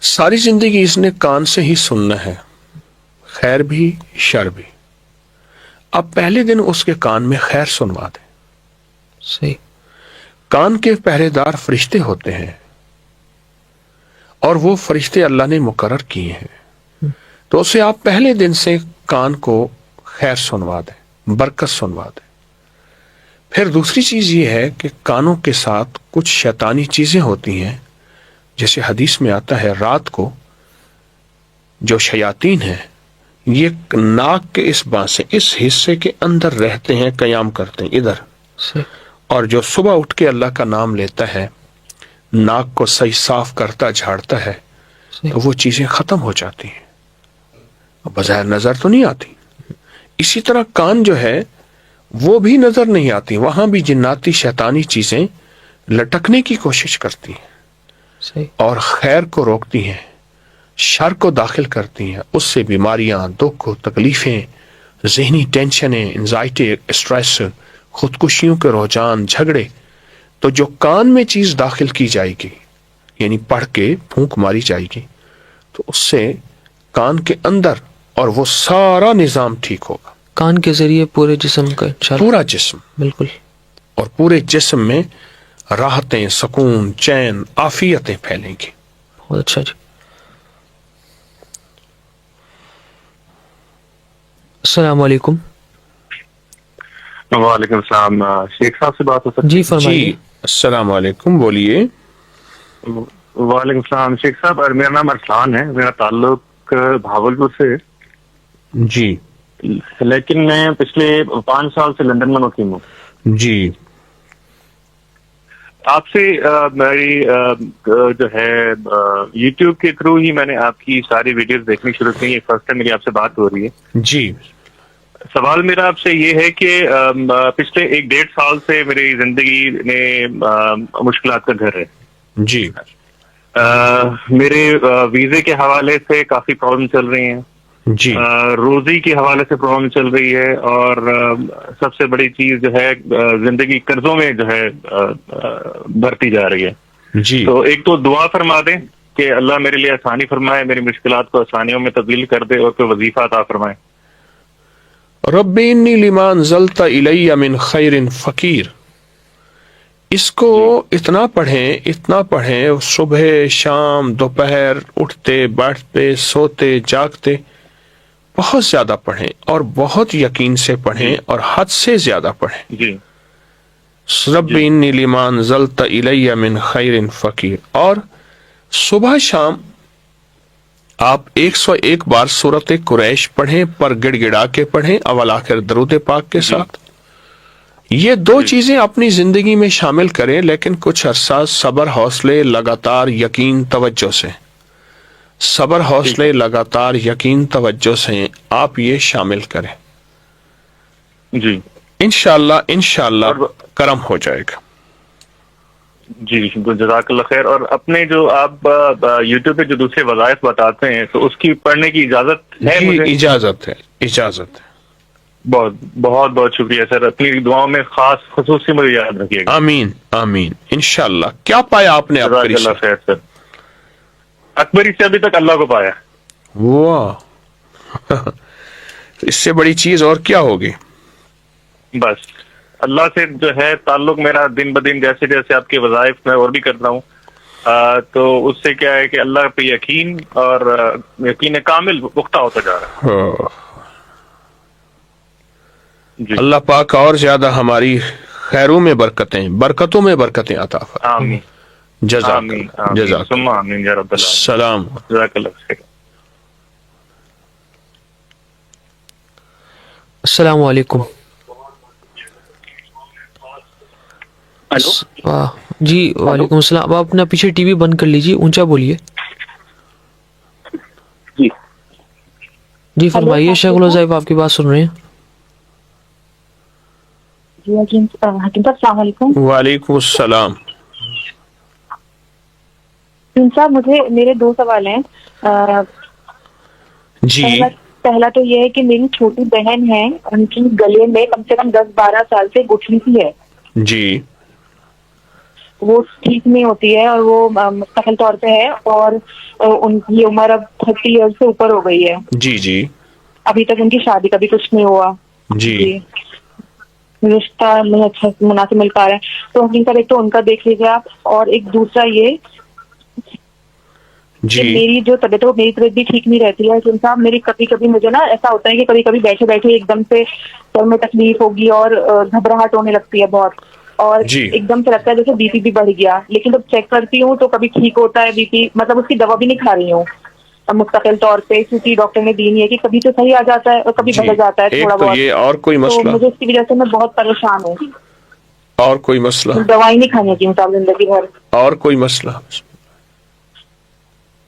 ساری زندگی اس نے کان سے ہی سننا ہے، خیر بھی شر بھی. اب پہلے دن اس کے کان میں خیر سنوا دیں. صحیح. کان کے پہرے دار فرشتے ہوتے ہیں اور وہ فرشتے اللہ نے مقرر کیے ہیں، تو اسے آپ پہلے دن سے کان کو خیر سنوا دیں، برکت سنوا دیں. پھر دوسری چیز یہ ہے کہ کانوں کے ساتھ کچھ شیطانی چیزیں ہوتی ہیں، جیسے حدیث میں آتا ہے رات کو جو شیاطین ہیں یہ ناک کے اس بانسے اس حصے کے اندر رہتے ہیں، قیام کرتے ہیں ادھر، صحیح. اور جو صبح اٹھ کے اللہ کا نام لیتا ہے، ناک کو صحیح صاف کرتا جھاڑتا ہے، صحیح. تو وہ چیزیں ختم ہو جاتی ہیں، بظاہر نظر تو نہیں آتی. اسی طرح کان جو ہے وہ بھی نظر نہیں آتی، وہاں بھی جناتی شیطانی چیزیں لٹکنے کی کوشش کرتی ہیں صحیح. اور خیر کو روکتی ہیں، شر کو داخل کرتی ہیں. اس سے بیماریاں، دکھ، تکلیفیں، ذہنی ٹینشنیں، انزائٹی، اسٹریس، خودکشیوں کے رجحان، جھگڑے. تو جو کان میں چیز داخل کی جائے گی، یعنی پڑھ کے پھونک ماری جائے گی، تو اس سے کان کے اندر اور وہ سارا نظام ٹھیک ہوگا. کان کے ذریعے پورے جسم کا انشاءاللہ. پورا جسم، بالکل. اور پورے جسم میں راحتیں، سکون، چین، عافیتیں پھیلیں گی. بہت اچھا جی. السلام علیکم. وعلیکم السلام. شیخ صاحب سے بات ہو سکتی؟ جی فرمائیے. جی السلام علیکم، بولیے. وعلیکم السلام شیخ صاحب. میرا نام ارسلان ہے، میرا تعلق بھاولپور سے ہے، جی لیکن میں پچھلے 5 سال سے لندن میں مقیم ہوں. جی آپ سے میری جو ہے یوٹیوب کے تھرو ہی میں نے آپ کی ساری ویڈیوز دیکھنی شروع کی. فرسٹ ٹائم میری آپ سے بات ہو رہی ہے. جی سوال میرا آپ سے یہ ہے کہ پچھلے 1-1.5 سال سے میری زندگی میں مشکلات کا گھر ہے. جی میرے ویزے کے حوالے سے کافی پرابلم چل رہی ہیں، جی روزی کے حوالے سے پرابلم چل رہی ہے، اور سب سے بڑی چیز جو ہے زندگی قرضوں میں جو ہے بڑھتی جا رہی ہے. جی تو ایک تو دعا فرما دیں کہ اللہ میرے لیے آسانی فرمائے، میری مشکلات کو آسانیوں میں تبدیل کر دے، اور کوئی وظیفہ عطا فرمائے. رب انی لما انزلت الی من خیر فقیر. اس کو اتنا پڑھیں صبح شام دوپہر، اٹھتے بیٹھتے سوتے جاگتے، بہت زیادہ پڑھیں اور بہت یقین سے پڑھیں اور حد سے زیادہ پڑھیں. جی رب انی لما انزلت الی من خیر فقیر. اور صبح شام آپ 101 بار سورۃ قریش پڑھیں، پر گڑ گڑا کے پڑھیں، اول آخر درود پاک کے ساتھ. یہ 2 چیزیں اپنی زندگی میں شامل کریں، لیکن کچھ عرصہ صبر، حوصلے، لگاتار یقین، توجہ سے، صبر، حوصلے، لگاتار یقین، توجہ سے آپ یہ شامل کریں. جی انشاءاللہ کرم ہو جائے گا. جی جزاک اللہ خیر. اور اپنے جو آپ یوٹیوب پہ جو دوسرے وظائف بتاتے ہیں، تو اس کی پڑھنے کی اجازت ہے جی مجھے؟ اجازت ہے. بہت بہت بہت شکریہ سر. اپنی دعاؤں میں خصوصی مجھے یاد رکھیے گا. آمین آمین. انشاءاللہ. کیا پایا آپ نے جزاک اللہ خیر سر. اکبری سے ابھی تک اللہ کو پایا. واہ اس سے بڑی چیز اور کیا ہوگی؟ بس اللہ سے جو ہے تعلق میرا دن بدن جیسے جیسے آپ کے وظائف میں اور بھی کرتا ہوں، تو اس سے کیا ہے کہ اللہ پہ یقین اور یقین کامل پختہ ہوتا جا رہا ہے. جی اللہ پاک اور زیادہ ہماری خیروں میں برکتوں میں برکتیں عطا فرمائے. آمین جزاک آمین اللہ. جزاک ثم آمین یا رب العالمین. السلام. جزاک اللہ خیر. السلام علیکم. جی وعلیکم السلام. آپ اپنا پیچھے ٹی وی بند کر لیجیے، اونچا بولیے. جی فرمائیے. شیخ الوظائف آپ کی بات سن رہے ہیں. جی حکیم صاحب السلام علیکم. وعلیکم السلام. حکیم صاحب مجھے میرے 2 سوال ہیں. جی پہلا تو یہ ہے کہ میری چھوٹی بہن ہے، ان کی گلے میں کم سے کم 10-12 سال سے گٹھلی سی ہے. جی وہ ٹھیک نہیں ہوتی ہے اور وہ مستقل طور پہ ہے اور ان کی عمر اب 30 ایئر سے اوپر ہو گئی ہے. جی جی ابھی تک ان کی شادی کا بھی کچھ نہیں ہوا. جی رشتہ نہیں اچھا مناسب مل پا رہا ہے. تو حکیم صاحب ایک تو ان کا دیکھ لیجیے آپ, اور ایک دوسرا یہ کہ جی میری جو طبیعت ہے وہ میری طبیعت بھی ٹھیک نہیں رہتی ہے حکیم صاحب. میری کبھی کبھی مجھے نا ایسا ہوتا ہے کہ کبھی کبھی بیٹھے بیٹھے ایک دم سے سر میں تکلیف ہوگی اور گھبراہٹ ہونے لگتی ہے بہت, اور جی ایک دم سے لگتا ہے جیسے بی پی بھی بڑھ گیا. لیکن جب چیک کرتی ہوں تو کبھی ٹھیک ہوتا ہے بی پی, مطلب اس کی دوا بھی نہیں کھا رہی ہوں مستقل طور پہ, کیونکہ ڈاکٹر نے دی نہیں ہے کہ کبھی تو صحیح آ جاتا ہے اور کبھی جی. بدل جاتا ہے تھوڑا ایک تو بہت. یہ, اور کوئی تو مسئلہ؟ مجھے اس کی وجہ سے میں بہت پریشان ہوں. اور کوئی مسئلہ؟ دوائی نہیں کھانی حکیم صاحب زندگی بھر. اور کوئی مسئلہ؟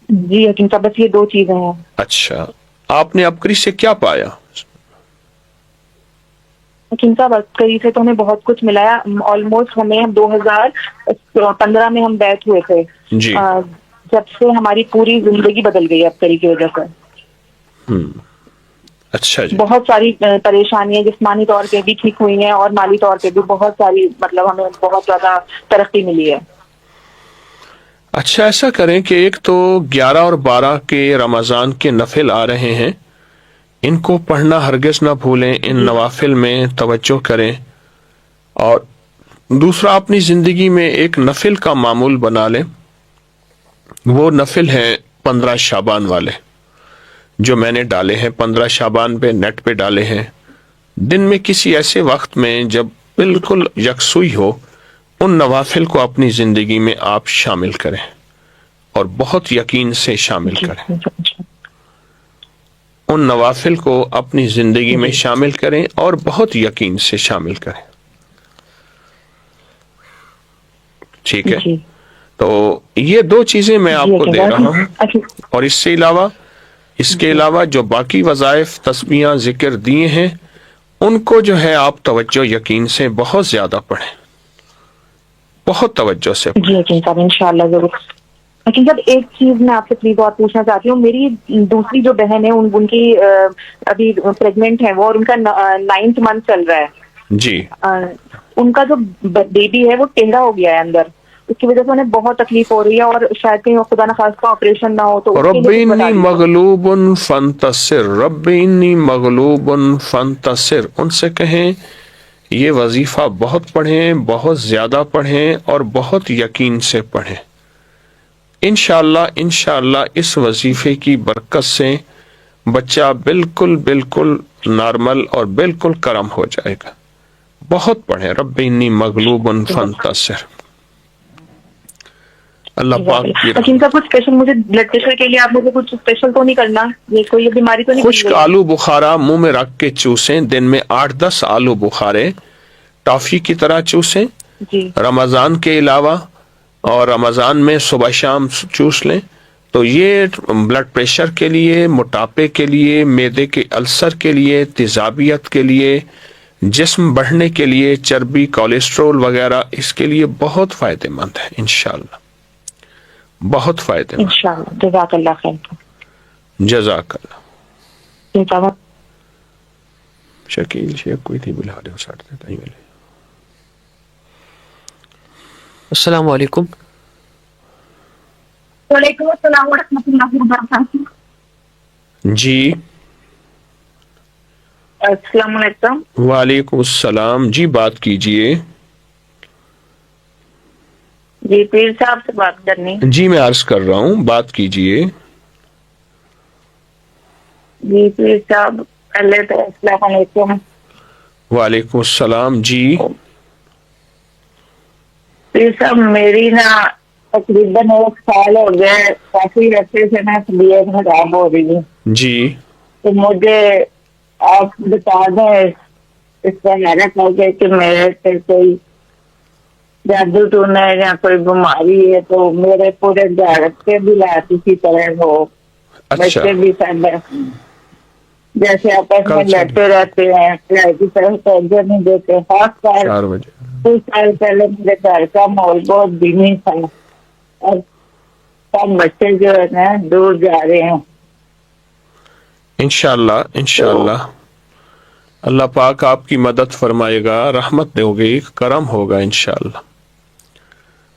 جی حکیم صاحب بس یہ 2 چیزیں ہیں. اچھا, آپ نے عبقری سے کیا پایا؟ حکیم صاحب عبقری سے تو ہمیں بہت کچھ ملا ہے. آلموسٹ ہمیں 2015 میں ہم بیٹھ ہوئے تھے. جی جب سے ہماری پوری زندگی بدل گئی ہے عبقری کی وجہ سے. اچھا جی. بہت ساری پریشانیاں جسمانی طور پہ بھی ٹھیک ہوئی ہیں اور مالی طور پہ بھی بہت ساری, مطلب ہمیں بہت زیادہ ترقی ملی ہے. اچھا, ایسا کریں کہ ایک تو 11 اور 12 کے رمضان کے نفل آ رہے ہیں, ان کو پڑھنا ہرگز نہ بھولیں, ان جی نوافل میں توجہ کریں. اور دوسرا, اپنی زندگی میں ایک نفل کا معمول بنا لیں. وہ نفل ہیں 15 شعبان والے جو میں نے ڈالے ہیں, 15 شعبان پہ نیٹ پہ ڈالے ہیں. دن میں کسی ایسے وقت میں جب بالکل یکسوئی ہو, ان نوافل کو اپنی زندگی میں آپ شامل کریں, اور بہت یقین سے شامل جی کریں. ان نوافل کو اپنی زندگی میں جی شامل کریں اور بہت یقین سے شامل کریں. ٹھیک ہے؟ جی تو یہ 2 چیزیں میں آپ جی کو حکیم دے رہا ہوں. صاحب. اور اس کے علاوہ جو باقی وظائف تسبیحاں ذکر دیے ہیں, ان کو جو ہے آپ توجہ یقین سے بہت زیادہ پڑھیں, بہت توجہ سے جی پڑھیں. حکیم صاحب انشاءاللہ ضرور. حکیم صاحب ایک چیز میں آپ سے پلیز اور پوچھنا چاہتی ہوں. میری دوسری جو بہن ہے ان کی ابھی پریگننٹ ہے وہ, اور ان کا 9th منتھ چل رہا جی ہے. ان کا جو بیبی ہے وہ ٹیڑھا ہو گیا ہے اندر, اس کی وجہ سے انہیں بہت تکلیف ہو رہی ہے, اور شاید کہیں خدا نخواستہ آپریشن نہ ہو, تو اس کے رب لیے کچھ انی بتا دیجیے. مغلوب فانتصر, رب انی مغلوب فانتصر. ان سے کہیں یہ وظیفہ بہت پڑھیں, بہت زیادہ پڑھیں, اور بہت یقین سے پڑھیں. انشاءاللہ اس وظیفے کی برکت سے بچہ بالکل بالکل نارمل اور بالکل کرم ہو جائے گا. بہت پڑھیں, رب انی مغلوب فانتصر. اللہ پاک کی حکیم رحمت. صاحب کچھ اسپیشل مجھے بلڈ پریشر کے لیے آپ مجھے کچھ اسپیشل تو نہیں کرنا, یہ کوئی بیماری تو نہیں بن خشک گئی؟ آلو بخارا منہ میں رکھ کے چوسیں, دن میں 8-10 آلو بخارے ٹافی کی طرح چوسیں جی رمضان کے علاوہ, اور رمضان میں صبح شام چوس لیں. تو یہ بلڈ پریشر کے لیے, موٹاپے کے لیے, معدے کے السر کے لیے, تیزابیت کے لیے, جسم بڑھنے کے لیے, چربی کولیسٹرول وغیرہ, اس کے لیے بہت فائدہ مند ہے انشاءاللہ, بہت فائدہ مند. انشاءاللہ. جزاک اللہ خیر. جزاک اللہ. ٹھیک ہے. شکیل شیخ کوئی تھی بلا رہے ہو ساٹھ دیتا ہی ملے. السلام علیکم. وعلیکم السلام ورحمۃ اللہ وبرکاتہ. جی السلام علیکم. وعلیکم السلام. جی بات کیجئے. جی پیر صاحب سے بات کرنی. جی میں عرض کر رہا ہوں, بات کیجئے. جی پیر صاحب پہلے تو السلام علیکم. وعلیکم السلام. جی پیر صاحب میری نا تقریباً 1 سال ہو گئے, کافی عرصے سے میں طبیعت خراب ہو رہی ہوں. جی تو مجھے آپ بتا دیں اس کا حیرت ہو گیا کہ میرے سے کوئی جادو ٹونا ہے یا کوئی بیماری ہے, تو میرے پورے گھر کے بھی لات اسی طرح ہو, اچھا. بچے بھی سب جیسے آپس میں کل لڑتے رہتے ہیں, پڑھائی کی طرف توجہ نہیں دیتے. خاص کر 4 بجے. 2 سال پہلے میرے گھر کا ماحول بہت دھیمی تھا, اور سب بچے جو ہے نا دور جا رہے ہیں. انشاءاللہ اللہ پاک آپ کی مدد فرمائے گا, رحمت دے گی, کرم ہوگا انشاءاللہ.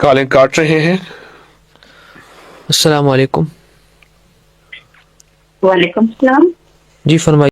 کالیں کاٹ رہے ہیں. السلام علیکم. وعلیکم السلام. جی فرمائیے.